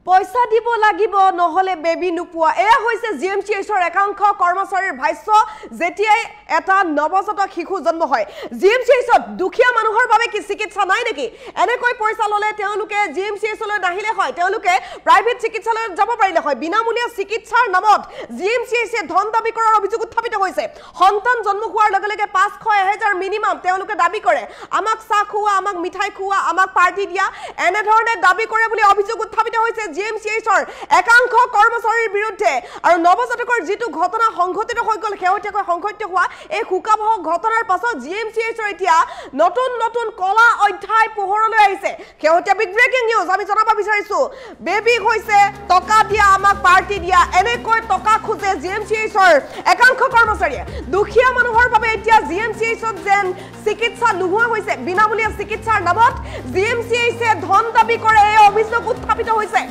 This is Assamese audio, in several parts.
পইচা দিব লাগিব নহলে বেবি নুপুয়া এয়া হৈছে জিএমচিএইচৰ একাংশ কৰ্মচাৰীৰ ভাষ্য যেতিয়াই এটা নৱজাতক শিশু জন্ম হয় জিএমচিএইচত দুখীয়া মানুহৰ বাবে কি চিকিৎসা নাই নেকি এনেকৈ পইচা ললে তেওঁলোকে জিএমচিএইচলৈ নাহিলে হয় তেওঁলোকে প্ৰাইভেট চিকিৎসালয়ত যাব পাৰিলে হয় বিনামূলীয়া চিকিৎসাৰ নামত জিএমচিএইচে ধন দাবী কৰাৰ অভিযোগ উত্থাপিত হৈছে সন্তান জন্ম হোৱাৰ লগে লগে 500,000 মিনিমাম তেওঁলোকে দাবী কৰে আমাক চাহ খুৱা আমাক মিঠাই খুৱা আমাক পাৰ্টি দিয়া এনে ধৰণে দাবী কৰে বুলি অভিযোগ উত্থাপিত হৈছে জিএমচিএইচৰ একাংশ কৰ্মচাৰীৰ বিৰুদ্ধে আৰু নৱজাতকৰ যেটো ঘটনা সংঘটিত হৈ গল হেওটিয়াকৈ সংঘটিত হোৱা এই হুকাবহ ঘটনাৰ পাছত জিএমচিএইচৰ এতিয়া নতুন নতুন কলা অধ্যায় পোহৰলৈ আহিছে হেওটিয়া বিগ ব্ৰেকিং নিউজ আমি জনাব বিচাৰিছো বেবি হৈছে টকা দিয়া আমাক পাৰ্টি দিয়া এনেকৈ টকা খুজে জিএমচিএইচৰ একাংশ কৰ্মচাৰীয়ে দুখীয়া মানুহৰ বাবে এতিয়া জিএমচিএইচত যেন চিকিৎসা নোহোৱা হৈছে বিনামূলীয়া চিকিৎসাৰ নামত জিএমচিএইচে ধন দাবী কৰে এই অভিযোগ উত্থাপিত হৈছে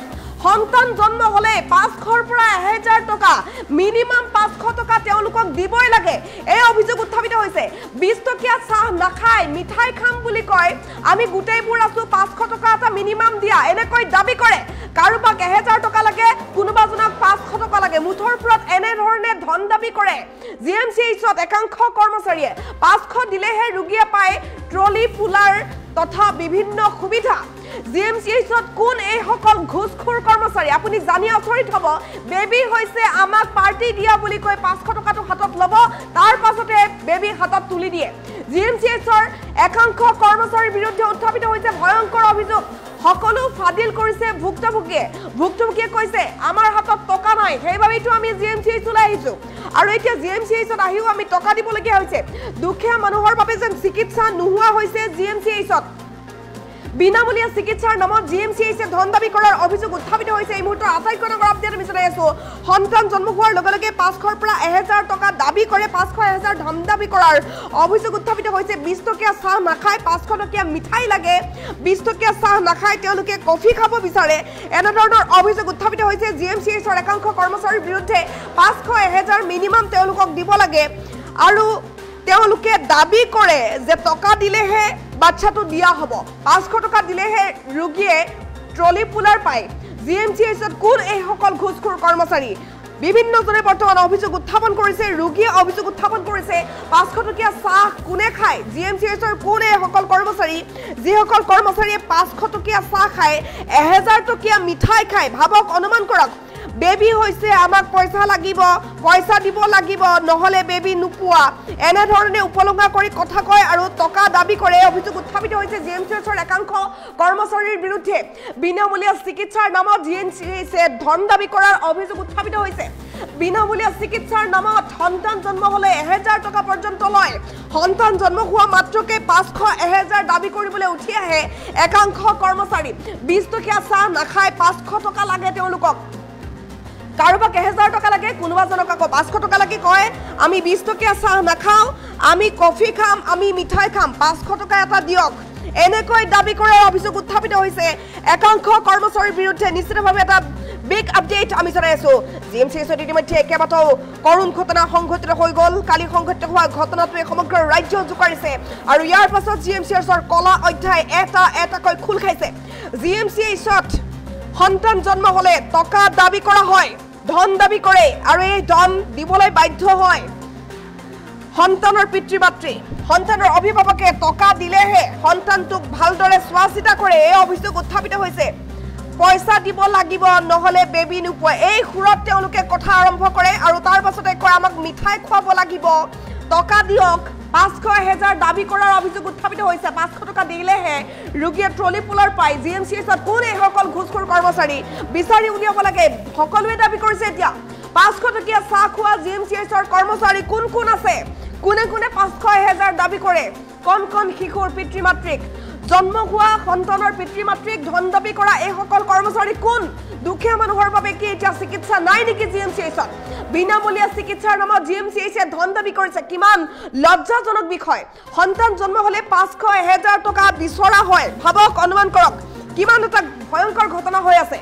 সন্তান জন্ম হলে 500 পৰা 1000 টকা মিনিমাম 500 টকা তেওঁলোকক দিবই লাগে এই অভিযোগ উত্থাপিত হৈছে 20 টকীয়া চাহ নাখায় মিঠাই খাম বুলি কয় আমি গুটেইবোৰ আছো 500 টকা এটা মিনিমাম দিয়া এনেকৈ দাবী কৰে কাৰোবাক 1000 টকা লাগে কোনোবাজনক 500 টকা লাগে মুঠৰ ওপৰত এনে ধৰণে ধন দাবী কৰে জিএমচিএইচত একাংশ কৰ্মচাৰীয়ে 500 দিলেহে ৰোগীয়ে পায় ট্ৰলি ফুলাৰ তথা বিভিন্ন সুবিধা জিএমচিএইচত কোন এই সকল ঘুষখোৰ কৰ্মচাৰী আপুনি জানি আচৰিত হ'ব বেবি হৈছে আমাক পাৰ্টি দিয়া বুলি কৈ 500 টকাটো হাতত ল'ব তাৰ পাছতে বেবি হাতত তুলি দিয়ে জিএমচিএইচৰ একাংশ কৰ্মচাৰীৰ বিৰুদ্ধে উত্থাপিত হৈছে ভয়ংকৰ অভিযোগ সকলো ফাদিল কৰিছে ভুক্তভোগীয়ে কৈছে আমাৰ হাতত টকা নাই সেইবাবেইটো আমি জিএমচিএইচলৈ আহিছো আৰু এতিয়া জিএমচিএইচত আহিও আমি টকা দিবলগীয়া হৈছে দুখীয়া মানুহৰ বাবে যেন চিকিৎসা নোহোৱা হৈছে জিএমচিএইচত বিনামূলীয়া চিকিৎসাৰ নামত জিএমচিএইচে ধন দাবী কৰাৰ অভিযোগ উত্থাপিত হৈছে এই মুহূৰ্তৰ আটাইতকৈ ডাঙৰ আপডেট আমি জনাই আছো সন্তান জন্ম হোৱাৰ লগে লগে 500 পৰা 1000 টকা দাবী কৰে 500,000 ধন দাবী কৰাৰ অভিযোগ উত্থাপিত হৈছে 20 টকীয়া চাহ নাখায় 500 টকীয়া মিঠাই লাগে 20 টকীয়া চাহ নাখায় তেওঁলোকে কফি খাব বিচাৰে এনে ধৰণৰ অভিযোগ উত্থাপিত হৈছে জিএমচিএইচৰ একাংশ কৰ্মচাৰীৰ বিৰুদ্ধে 500,000 মিনিমাম তেওঁলোকক দিব লাগে আৰু তেওঁলোকে দাবী কৰে যে টকা দিলেহে বাচ্চাটো দিয়া হ'ব 500 টকা দিলেহে ৰোগীয়ে ট্ৰলি পুলাৰ পায় জিএমচিএইচত কোন এই সকল ঘুষখোৰ কৰ্মচাৰী বিভিন্নজনে বৰ্তমান অভিযোগ উত্থাপন কৰিছে ৰোগীয়ে অভিযোগ উত্থাপন কৰিছে 500 টকীয়া চাহ কোনে খায় জিএমচিএইচৰ কোন এই সকল কৰ্মচাৰী যিসকল কৰ্মচাৰীয়ে 500 টকীয়া চাহ খায় 1000 টকীয়া মিঠাই খায় ভাবক অনুমান কৰক বেবি হৈছে আমাক পইচা লাগিব পইচা দিব লাগিব নহলে বেবি নুপুয়া এনে ধৰণে উপলংঘা কৰি কথা কয় আৰু টকা দাবী কৰে অভিযোগ উত্থাপিত হৈছে জিএমচিএইচৰ একাংশ কৰ্মচাৰীৰ বিৰুদ্ধে বিনামূলীয়া চিকিৎসাৰ নামত জিএমচিএইচে ধন দাবী কৰাৰ অভিযোগ উত্থাপিত হৈছে বিনামূলীয়া চিকিৎসাৰ নামত সন্তান জন্ম হলে 1000 টকা পৰ্যন্ত লয় সন্তান জন্ম হোৱা মাত্ৰকে 500,000 দাবী কৰিবলৈ উঠি আহে একাংশ কৰ্মচাৰী 20 টকীয়া চাহ নাখায় 500 টকা লাগে তেওঁলোকক কাৰোবাক 1000 টকা লাগে কোনোবাজনক আকৌ 500 টকা লাগে কয় আমি 20 টকীয়া চাহ নাখাও আমি কফি খাম আমি মিঠাই খাম 500 টকা এটা দিয়ক এনেকৈ দাবী কৰাৰ অভিযোগ উত্থাপিত হৈছে একাংশ কৰ্মচাৰীৰ বিৰুদ্ধে নিশ্চিতভাৱে এটা বিগ আপডেট আমি জনাই আছো জিএমচিএইচত ইতিমধ্যে কেইবাটাও কৰুণ ঘটনা সংঘটিত হৈ গল কালি সংঘটিত হোৱা ঘটনাটোৱে সমগ্ৰ ৰাজ্য জোকাৰিছে আৰু ইয়াৰ পাছত জিএমচিএইচৰ কলা অধ্যায় এটাকৈ খোল খাইছে জিএমচিএইচত সন্তান জন্ম হলে টকা দাবী কৰা হয় ধন দাবী কৰে আৰু এই ধন দিবলৈ বাধ্য হয় সন্তানৰ পিতৃ-মাতৃ সন্তানৰ অভিভাৱকে টকা দিলেহে সন্তানটোক ভালদৰে চোৱাচিতা কৰে এই অভিযোগ উত্থাপিত হৈছে পইচা দিব লাগিব নহলে বেবি নুপুয়া এই সুৰত তেওঁলোকে কথা আৰম্ভ কৰে আৰু তাৰ পাছতে কয় আমাক মিঠাই খুৱাব লাগিব টকা দিয়ক 500,000 দাবী কৰাৰ অভিযোগ উত্থাপিত হৈছে 500 টকা দিলেহে ৰোগীয়ে ট্ৰলি পুলাৰ পায় জিএমচিএইচত কোন এই সকল ঘুষখোৰ কৰ্মচাৰী বিচাৰি উলিয়াব লাগে সকলোৱে দাবী কৰিছে এতিয়া 500 টকীয়া চাহ খোৱা জিএমচিএইচৰ কৰ্মচাৰী কোন আছে কোনে 500,000 দাবী কৰে কোন শিশুৰ পিতৃ-মাতৃক জন্ম হোৱা সন্তানৰ পিতৃ-মাতৃক ধন দাবী কৰা এই সকল কৰ্মচাৰী কোন দুখীয়া মানুহৰ বাবে কি এতিয়া চিকিৎসা নাই নেকি জিএমচিএইচত বিনামূলীয়া চিকিৎসাৰ নামত জিএমচিএইচে ধন দাবী কৰিছে কিমান লজ্জাজনক বিষয় সন্তান জন্ম হলে 500,000 টকা বিচৰা হয় ভাবক অনুমান কৰক কিমান এটা ভয়ংকৰ ঘটনা হৈ আছে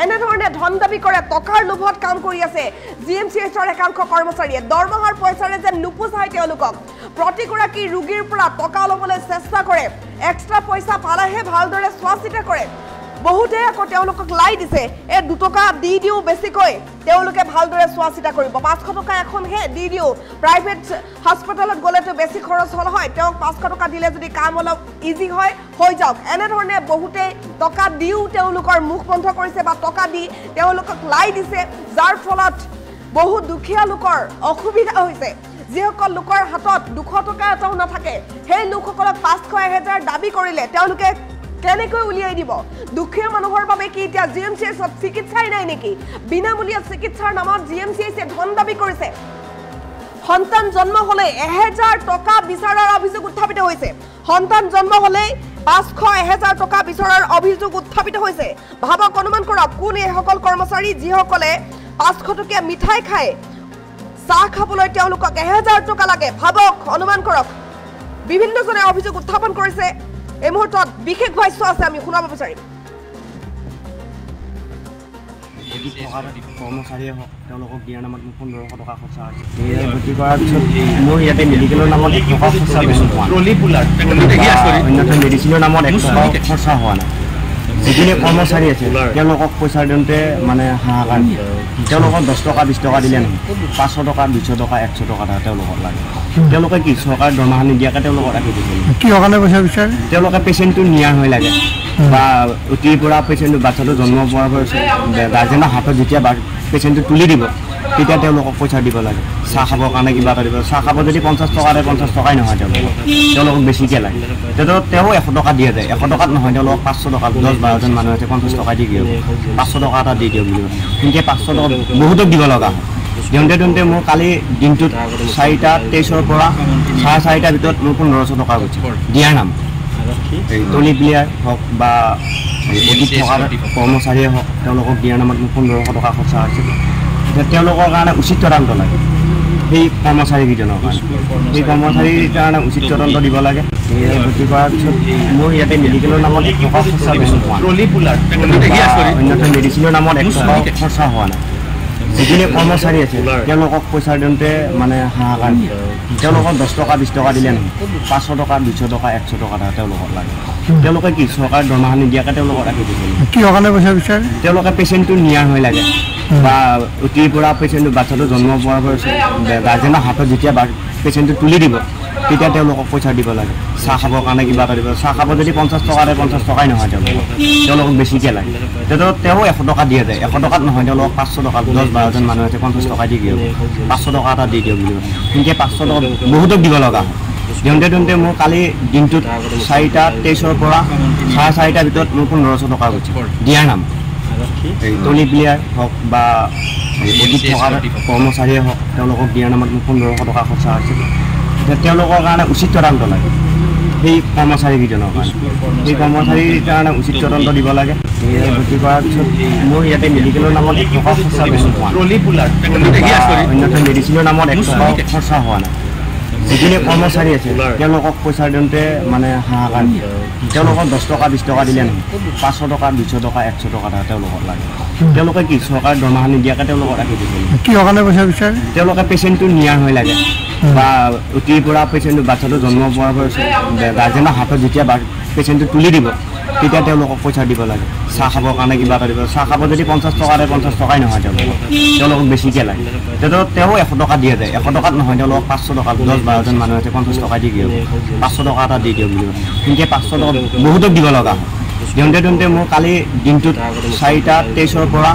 এনে ধৰণে ধন দাবী কৰে টকাৰ লোভত কাম কৰি আছে জিএমচিএইচৰ একাংশ কৰ্মচাৰীয়ে দৰমহাৰ পইচাৰে যে নুপুচাই তেওঁলোকক প্ৰতিগৰাকী ৰোগীৰ পৰা টকা ল'বলৈ চেষ্টা কৰে এক্সট্ৰা পইচা পালেহে ভালদৰে চোৱাচিতা কৰে বহুতে আকৌ তেওঁলোকক লাই দিছে এই 2 টকা দি দিও বেছিকৈ তেওঁলোকে ভালদৰে চোৱা চিতা কৰিব 500 টকা এখন হে দি দিও প্ৰাইভেট হস্পিটালত গলেতো বেছি খৰচ হল হয় তেওঁক 500 টকা দিলে যদি কাম অলপ ইজি হয় হৈ যাওক এনে ধৰণে বহুতে টকা দিও তেওঁলোকৰ মুখ বন্ধ কৰিছে বা টকা দি তেওঁলোকক লাই দিছে যাৰ ফলত বহু দুখীয়া লোকৰ অসুবিধা হৈছে যিসকল লোকৰ হাতত 200 টকা এটাও নাথাকে সেই লোকসকলক 500-1000 দাবী কৰিলে তেওঁলোকে কেনেকৈ উলিয়াই দিব দুখীয়া মানুহৰ বাবে কি এতিয়া জিএমচিএছত চিকিৎসাই নাই নেকি বিনামূলীয়া চিকিৎসাৰ নামত জিএমচিএছে ধন দাবী কৰিছে সন্তান জন্ম হলে 1000 টকা বিচাৰাৰ অভিযোগ উত্থাপিত হৈছে সন্তান জন্ম হলে 500-1000 টকা বিচাৰাৰ অভিযোগ উত্থাপিত হৈছে ভাবক অনুমান কৰক কোন এই সকল কৰ্মচাৰী যিসকলে 500 টকীয়া মিঠাই খায় চাহ খাবলৈ তেওঁলোকক 1000 টকা লাগে ভাবক অনুমান কৰক বিভিন্নজনে অভিযোগ উত্থাপন কৰিছে এই মুহূৰ্তত বিশেষ ভাষ্য আছে আমি শুনাব বিচাৰিম কৰ্মচাৰীয়ে হওক তেওঁলোকক দিয়াৰ নামত 1500 টকা খৰচা হৈছে এই ভৰ্তি কৰাৰ পিছত মোৰ ইয়াতে মেডিকেলৰ নামত 1 টকা খৰচা বেছি হোৱা নাই অন্যথা মেডিচিনৰ নামত 1 টকা খৰচা হোৱা নাই যিখিনি কৰ্মচাৰী আছে তেওঁলোকক পইচা দিওঁতে মানে হাহাকাৰ তেওঁলোকক 10 টকা 20 টকা দিলে নহয় 500 টকা 200 টকা 100 টকা তেওঁলোকক লাগে তেওঁলোকে কি চৰকাৰৰ দৰমহা নিদিয়াকৈ তেওঁলোকক ৰাখি দিছে কি কাৰণে পইচা বিচাৰে তেওঁলোকে পেচেণ্টটো নিয়া হৈ লাগে বা অতিৰ পৰা পেচেণ্টটো বাচ্চাটো জন্ম পোৱাৰ পিছত গাৰ্জেনৰ হাতত যেতিয়া পেচেণ্টটো তুলি দিব তেতিয়া তেওঁলোকক পইচা দিব লাগে চাহ খাবৰ কাৰণে কিবা এটা দিব চাহ খাব যদি 50 টকাৰে 50 টকাই নহয় তেওঁলোকক বেছিকৈ লাগে তেওঁ 100 টকা দিয়া যায় 100 টকাত নহয় তেওঁলোকক 500 টকা 10-12জন মানুহ আছে 50 টকা দি দিয়ক 500 টকা এটা দি দিয়ক বুলি কিন্তু 500 টকা বহুতক দিব লগা হয় দিওঁতে মোৰ কালি দিনটোত 4:23 পৰা 4:30 ভিতৰত মোৰ 1500 টকা গৈছে দিয়াৰ নাম এই টলি প্লেয়াৰ হওক বা অধিক টকাৰ কৰ্মচাৰীয়ে হওক তেওঁলোকক দিয়াৰ নামত মোৰ 1500 টকা খৰচা হৈছে তেওঁলোকৰ কাৰণে উচিত তদন্ত লাগে সেই কৰ্মচাৰীকেইজনৰ কাৰণে সেই কৰ্মচাৰীৰ কাৰণে উচিত তদন্ত দিব লাগে ভৰ্তি কৰাৰ পিছত মোৰ ইয়াতে মেডিকেলৰ নামত 1 টকা খৰচা বেছি হোৱা নাই অন্যথা মেডিচিনৰ নামত 1 টকা খৰচা হোৱা নাই যিখিনি কৰ্মচাৰী আছে তেওঁলোকক পইচা দিওঁতে মানে হাহাকাৰ তেওঁলোকক 10 টকা 20 টকা দিলে নহয় 500 টকা 200 টকা 100 টকা তেওঁলোকক লাগে তেওঁলোকে কি চৰকাৰৰ দৰমহা নিদিয়াকৈ তেওঁলোকক ৰাখি দিছে কি কাৰণে পইচা বিচাৰে তেওঁলোকে পেচেণ্টটো নিয়া হৈ লাগে বা অতিৰ পৰা পেচেণ্টটো বাচ্চাটো জন্ম পোৱাৰ পিছত গাৰ্জেনৰ হাতত যেতিয়া পেচেণ্টটো তুলি দিব তেতিয়া তেওঁলোকক পইচা দিব লাগে চাহ খাবৰ কাৰণে কিবা এটা দিব চাহ খাব যদি 50 টকাৰে 50 টকাই নহয় তেওঁলোকক বেছিকৈ লাগে তেওঁ 100 টকা দিয়া যায় 100 টকাত নহয় তেওঁলোকক 500 টকা 10-12জন মানুহ আছে 50 টকা দি দিয়ক 500 টকা এটা দি দিয়ক বুলি কিন্তু 500 টকা বহুতক দিব লগা হয় দিওঁতে মোৰ কালি দিনটোত 4:23 পৰা 4:30 ভিতৰত মোৰ 1500 টকা গৈছে দিয়াৰ নাম এই টলি প্লেয়াৰ হওক বা অধিক টকাৰ কৰ্মচাৰীয়ে হওক তেওঁলোকক দিয়াৰ নামত মোৰ 1500 টকা খৰচা হৈছে তেওঁলোকৰ কাৰণে উচিত তদন্ত লাগে সেই কৰ্মচাৰীকেইজনৰ কাৰণে সেই কৰ্মচাৰীৰ কাৰণে উচিত তদন্ত দিব লাগে ভৰ্তি কৰাৰ পিছত মোৰ ইয়াতে মেডিকেলৰ নামত 1 টকা খৰচা বেছি হোৱা নাই অন্যথা মেডিচিনৰ নামত 1 টকা খৰচা হোৱা নাই যিখিনি কৰ্মচাৰী আছে তেওঁলোকক পইচা দিওঁতে মানে হাহাকাৰ তেওঁলোকক 10 টকা 20 টকা দিলে নহয় 500 টকা 200 টকা 100 টকা তেওঁলোকক লাগে তেওঁলোকে কি চৰকাৰৰ দৰমহা নিদিয়াকৈ তেওঁলোকক ৰাখি দিছে কি কাৰণে পইচা বিচাৰে তেওঁলোকে পেচেণ্টটো নিয়া হৈ লাগে বা অতিৰ পৰা পেচেণ্টটো বাচ্চাটো জন্ম পোৱাৰ পিছত গাৰ্জেনৰ হাতত যেতিয়া পেচেণ্টটো তুলি দিব তেতিয়া তেওঁলোকক পইচা দিব লাগে চাহ খাবৰ কাৰণে কিবা এটা দিব চাহ খাব যদি 50 টকাৰে 50 টকাই নহয় তেওঁলোকক বেছিকৈ লাগে তেওঁ 100 টকা দিয়া যায় 100 টকাত নহয় তেওঁলোকক 500 টকা 10-12জন মানুহ আছে 50 টকা দি দিয়ক 500 টকা এটা দি দিয়ক বুলি কিন্তু 500 টকা বহুতক দিব লগা হয় দিওঁতে মোৰ কালি দিনটোত 4:23 পৰা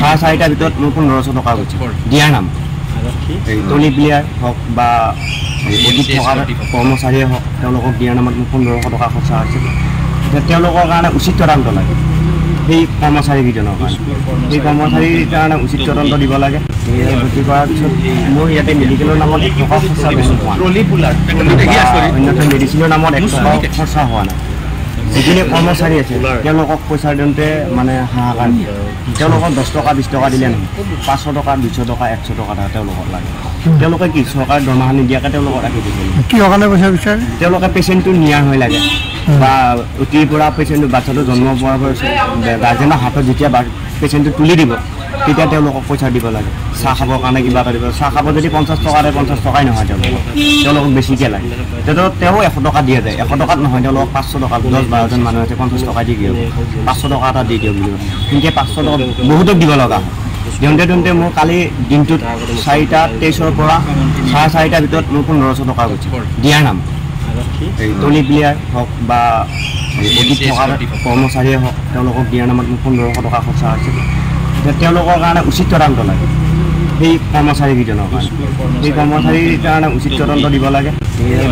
4:30 ভিতৰত মোৰ 1500 টকা গৈছে দিয়াৰ নাম এই টলি প্লেয়াৰ হওক বা অধিক টকাৰ কৰ্মচাৰীয়ে হওক তেওঁলোকক দিয়াৰ নামত মোৰ 1500 টকা খৰচা হৈছে তেওঁলোকৰ কাৰণে উচিত তদন্ত লাগে সেই কৰ্মচাৰীকেইজনৰ কাৰণে সেই কৰ্মচাৰীৰ কাৰণে উচিত তদন্ত দিব লাগে ভৰ্তি কৰাৰ পিছত মোৰ ইয়াতে মেডিকেলৰ নামত 1 টকা খৰচা বেছি হোৱা নাই অন্যথা মেডিচিনৰ নামত 1 টকা খৰচা হোৱা নাই যিখিনি কৰ্মচাৰী আছে তেওঁলোকক পইচা দিওঁতে মানে হাহাকাৰ তেওঁলোকক 10 টকা 20 টকা দিলে নহয় 500 টকা 200 টকা 100 টকা তেওঁলোকক লাগে তেওঁলোকে কি চৰকাৰৰ দৰমহা নিদিয়াকৈ তেওঁলোকক ৰাখি দিছে কি কাৰণে পইচা বিচাৰে তেওঁলোকে পেচেণ্টটো নিয়া হৈ লাগে বা অতিৰ পৰা পেচেণ্টটো বাচ্চাটো জন্ম পোৱাৰ পিছত গাৰ্জেনৰ হাতত যেতিয়া পেচেণ্টটো তুলি দিব তেতিয়া তেওঁলোকক পইচা দিব লাগে চাহ খাবৰ কাৰণে কিবা এটা দিব চাহ খাব যদি 50 টকাৰে 50 টকাই নহয় তেওঁলোকক বেছিকৈ লাগে তেতিয়া তেওঁ 100 টকা দিয়া যায় 100 টকাত নহয় তেওঁলোকক 500 টকা 10-12 জন মানুহ আছে 50 টকা দি দিয়ক 500 টকা এটা দি দিয়ক বুলি কিন্তু 500 টকা বহুতক দিব লগা হয় দিওঁতে মোৰ কালি দিনটোত 4টা 23ৰ পৰা 4:30টাৰ ভিতৰত মোৰ 1500 টকা গৈছে দিয়াৰ নাম এই তলি প্লেয়াৰ হওক বা অডিট থকাৰ কৰ্মচাৰীয়ে হওক তেওঁলোকক দিয়াৰ নামত মোৰ 1500 টকা খৰচা হৈছে তেওঁলোকৰ কাৰণে উচিত তদন্ত লাগে সেই কৰ্মচাৰীকেইজনৰ কাৰণে সেই কৰ্মচাৰীৰ কাৰণে উচিত তদন্ত দিব লাগে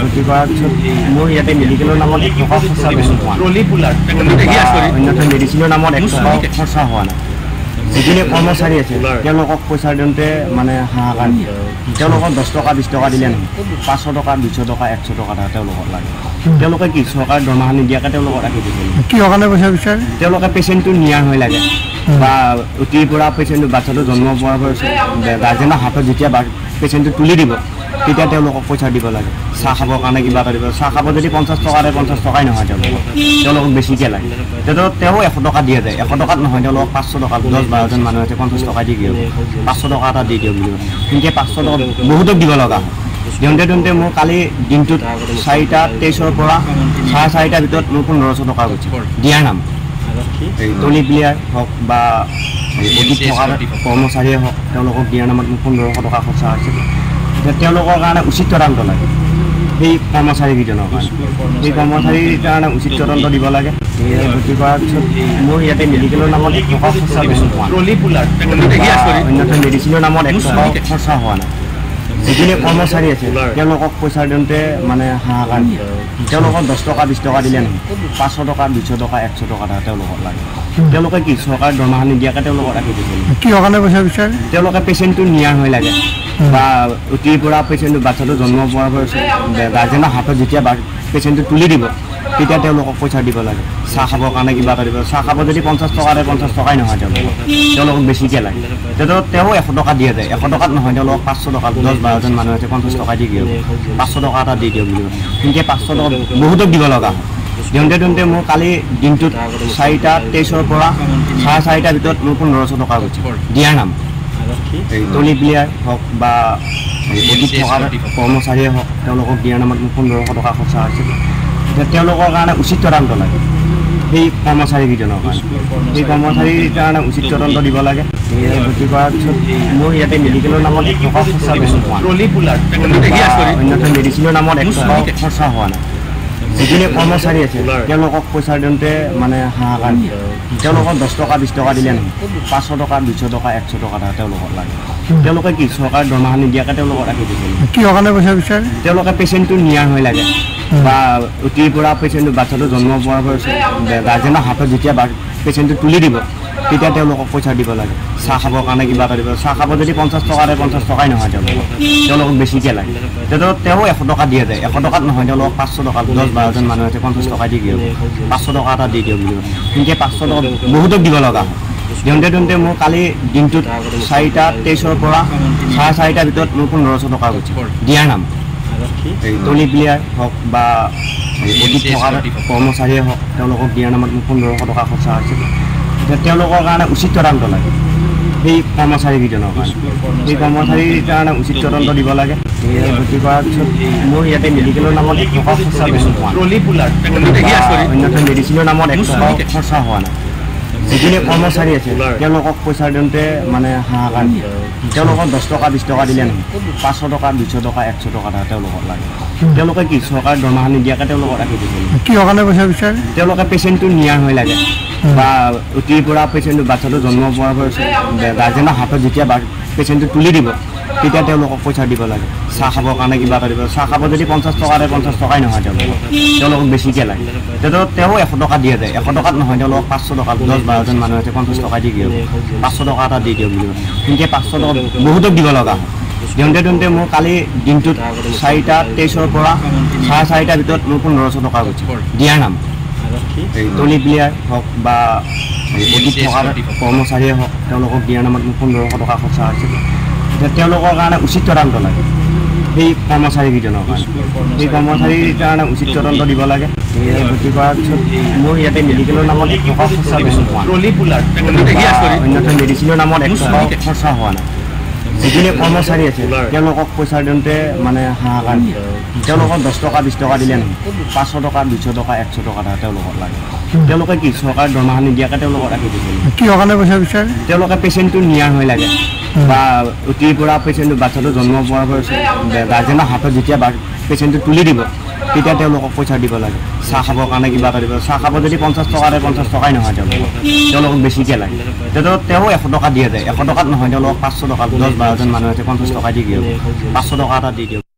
ভৰ্তি কৰাৰ পিছত মোৰ ইয়াতে মেডিকেলৰ নামত 1 টকা খৰচা অন্যথা মেডিচিনৰ নামত 1 টকা খৰচা হোৱা নাই যিখিনি কৰ্মচাৰী আছে তেওঁলোকক পইচা দিওঁতে মানে হাহাকাৰ তেওঁলোকক 10 টকা 20 টকা দিলে নহয় 500 টকা 200 টকা 100 টকা তেওঁলোকক লাগে তেওঁলোকে কি চৰকাৰ দৰমহা নিদিয়াকৈ তেওঁলোকক ৰাখি দিছে কিহৰ কাৰণে পইচা বিচাৰে তেওঁলোকে পেচেণ্টটো নিয়া হৈ লাগে বা অতিৰ পৰা পেচেণ্টটো বাচ্চাটো জন্ম পোৱাৰ পিছত গাৰ্জেনৰ হাতত যেতিয়া পেচেণ্টটো তুলি দিব তেতিয়া তেওঁলোকক পইচা দিব লাগে চাহ খাবৰ কাৰণে কিবা এটা দিব চাহ খাব যদি 50 টকাৰে 50 টকাই নহয় তেওঁলোকক বেছিকৈ লাগে তেতিয়া তেওঁ 100 টকা দিয়া যায় 100 টকাত নহয় তেওঁলোকক 500 টকা 10-12 জন মানুহ আছে 50 টকা দি দিয়ক 500 টকা এটা দি দিয়ক বুলি কিন্তু 500 টকা বহুতক দিব লগা হয় দিওঁতে মোৰ কালি দিনটোত 4টা 23ৰ পৰা 4:30টাৰ ভিতৰত মোৰ 1500 টকা গৈছে দিয়াৰ নাম এই তলি প্লেয়াৰ হওক বা অডিট থকাৰ কৰ্মচাৰীয়ে হওক তেওঁলোকক দিয়াৰ নামত মোৰ 1500 টকা খৰচা হৈছে তেওঁলোকৰ কাৰণে উচিত তদন্ত লাগে সেই কৰ্মচাৰীকেইজনৰ কাৰণে সেই কৰ্মচাৰীৰ কাৰণে উচিত তদন্ত দিব লাগে ভৰ্তি কৰাৰ পিছত মোৰ ইয়াতে মেডিকেলৰ নামত 1 টকা খৰচা অন্যথা মেডিচিনৰ নামত 1 টকা খৰচা হোৱা নাই যিখিনি কৰ্মচাৰী আছে তেওঁলোকক পইচা দিওঁতে মানে হাহাকাৰ তেওঁলোকক 10 টকা 20 টকা দিলে নহয় 500 টকা 200 টকা 100 টকা তেওঁলোকক লাগে তেওঁলোকে কি চৰকাৰ দৰমহা নিদিয়াকৈ তেওঁলোকক ৰাখি দিছে কিহৰ কাৰণে পইচা বিচাৰে তেওঁলোকে পেচেণ্টটো নিয়া হৈ লাগে বা অতিৰ পৰা পেচেণ্টটো বাচ্চাটো জন্ম পোৱাৰ পিছত গাৰ্জেনৰ হাতত যেতিয়া পেচেণ্টটো তুলি দিব তেতিয়া তেওঁলোকক পইচা দিব লাগে চাহ খাবৰ কাৰণে কিবা এটা দিব চাহ খাব যদি 50 টকাৰে 50 টকাই নহয় তেওঁলোকক বেছিকৈ লাগে তেতিয়া তেওঁ 100 টকা দিয়া যায় 100 টকাত নহয় তেওঁলোকক 500 টকা 10-12 জন মানুহ আছে 50 টকা দি দিয়ক 500 টকা এটা দি দিয়ক বুলি কিন্তু 500 টকা বহুতক দিব লগা হয় দিওঁতে মোৰ কালি দিনটোত 4টা 23ৰ পৰা 4:30টাৰ ভিতৰত মোৰ 1500 টকা গৈছে দিয়াৰ নাম এই তলি প্লেয়াৰ হওক বা অডিট থকাৰ কৰ্মচাৰীয়ে হওক তেওঁলোকক দিয়াৰ নামত মোৰ 1500 টকা খৰচা হৈছে তেওঁলোকৰ কাৰণে উচিত তদন্ত লাগে সেই কৰ্মচাৰীকেইজনৰ কাৰণে সেই কৰ্মচাৰীৰ কাৰণে উচিত তদন্ত দিব লাগে ভৰ্তি কৰাৰ পিছত মোৰ ইয়াতে মেডিকেলৰ নামত 1 টকা খৰচা অন্যথা মেডিচিনৰ নামত 1 টকা খৰচা হোৱা নাই যিখিনি কৰ্মচাৰী আছে তেওঁলোকক পইচা দিওঁতে মানে হাহাকাৰ তেওঁলোকক 10 টকা 20 টকা দিলে নহয় 500 টকা 200 টকা 100 টকা তেওঁলোকক লাগে তেওঁলোকে কি চৰকাৰ দৰমহা নিদিয়াকৈ তেওঁলোকক ৰাখি দিছে কিহৰ কাৰণে পইচা বিচাৰে তেওঁলোকে পেচেণ্টটো নিয়া হৈ লাগে বা অতিৰ পৰা পেচেণ্টটো বাচ্চাটো জন্ম পোৱাৰ পিছত গাৰ্জেনৰ হাতত যেতিয়া পেচেণ্টটো তুলি দিব তেতিয়া তেওঁলোকক পইচা দিব লাগে চাহ খাবৰ কাৰণে কিবা এটা দিব চাহ খাব যদি 50 টকাৰে 50 টকাই নহয় তেওঁলোকক বেছিকৈ লাগে তেতিয়া তেওঁ 100 টকা দিয়া যায় 100 টকাত নহয় তেওঁলোকক 500 টকা 10-12 জন মানুহ আছে 50 টকা দি দিয়ক 500 টকা এটা দি দিয়ক বুলি কিন্তু 500 টকা বহুতক দিব লগা হয় দিওঁতে মোৰ কালি দিনটোত 4টা 23ৰ পৰা 4:30টাৰ ভিতৰত মোৰ 1500 টকা গৈছে দিয়াৰ নাম এই তলি প্লেয়াৰ হওক বা অডিট থকাৰ কৰ্মচাৰীয়ে হওক তেওঁলোকক দিয়াৰ নামত মোৰ 1500 টকা খৰচা হৈছে তেওঁলোকৰ কাৰণে উচিত তদন্ত লাগে সেই কৰ্মচাৰীকেইজনৰ কাৰণে সেই কৰ্মচাৰীৰ কাৰণে উচিত তদন্ত দিব লাগে ভৰ্তি কৰাৰ পিছত মোৰ ইয়াতে মেডিকেলৰ নামত 1 টকা খৰচা অন্যথা মেডিচিনৰ নামত 1 টকা খৰচা হোৱা নাই যিখিনি কৰ্মচাৰী আছে তেওঁলোকক পইচা দিওঁতে মানে হাহাকাৰ তেওঁলোকক 10 টকা 20 টকা দিলে নহয় 500 টকা 200 টকা 100 টকা তেওঁলোকক লাগে তেওঁলোকে কি চৰকাৰ দৰমহা নিদিয়াকৈ তেওঁলোকক ৰাখি দিছে কিহৰ কাৰণে পইচা বিচাৰে তেওঁলোকে পেচেণ্টটো নিয়া হৈ লাগে বা অতিৰ পৰা পেচেণ্টটো বাচ্চাটো জন্ম পোৱাৰ পিছত গাৰ্জেনৰ হাতত যেতিয়া পেচেণ্টটো তুলি দিব তেতিয়া তেওঁলোকক পইচা দিব লাগে চাহ খাবৰ কাৰণে কিবা এটা দিব চাহ খাব যদি 50 টকাৰে 50 টকাই নহয় তেওঁলোকক বেছিকৈ লাগে তেতিয়া তেওঁ 100 টকা দিয়া যায় 100 টকাত নহয় তেওঁলোকক 500 টকা 10-12 জন মানুহ আছে 50 টকা দি দিয়ক 500 টকা এটা দি দিয়ক বুলি কিন্তু 500 টকা বহুতক দিব লগা হয় দিওঁতে মোৰ কালি দিনটোত 4টা 23ৰ পৰা 4:30টাৰ ভিতৰত মোৰ 1500 টকা গৈছে দিয়াৰ নাম এই তলি প্লেয়াৰ হওক বা অডিট থকাৰ কৰ্মচাৰীয়ে হওক তেওঁলোকক দিয়াৰ নামত মোৰ 1500 টকা খৰচা হৈছে তেওঁলোকৰ কাৰণে উচিত তদন্ত লাগে সেই কৰ্মচাৰীকেইজনৰ কাৰণে সেই কৰ্মচাৰীৰ কাৰণে উচিত তদন্ত দিব লাগে ভৰ্তি কৰাৰ পিছত মোৰ ইয়াতে মেডিকেলৰ নামত 1 টকা খৰচা অন্যথা মেডিচিনৰ নামত 1 টকা খৰচা হোৱা নাই যিখিনি কৰ্মচাৰী আছে তেওঁলোকক পইচা দিওঁতে মানে হাহাকাৰ তেওঁলোকক 10 টকা 20 টকা দিলে নহয় 500 টকা 200 টকা 100 টকা তেওঁলোকক লাগে তেওঁলোকে কি চৰকাৰ দৰমহা নিদিয়াকৈ তেওঁলোকক ৰাখি দিছে কিহৰ কাৰণে পইচা বিচাৰে তেওঁলোকে পেচেণ্টটো নিয়া হৈ লাগে বা অতিৰ পৰা পেচেণ্টটো বাচ্চাটো জন্ম পোৱাৰ পিছত গাৰ্জেনৰ হাতত যেতিয়া পেচেণ্টটো তুলি দিব তেতিয়া তেওঁলোকক পইচা দিব লাগে চাহ খাবৰ কাৰণে কিবা এটা দিব চাহ খাব যদি 50 টকাৰে 50 টকাই নহয় তেওঁলোকক বেছিকৈ লাগে তেওঁ 100 টকা দিয়া যায় 100 টকাত নহয় তেওঁলোকক 500 টকা 10-12জন মানুহ আছে 50 টকা দি দিয়ক 500 টকা এটা দি দিয়ক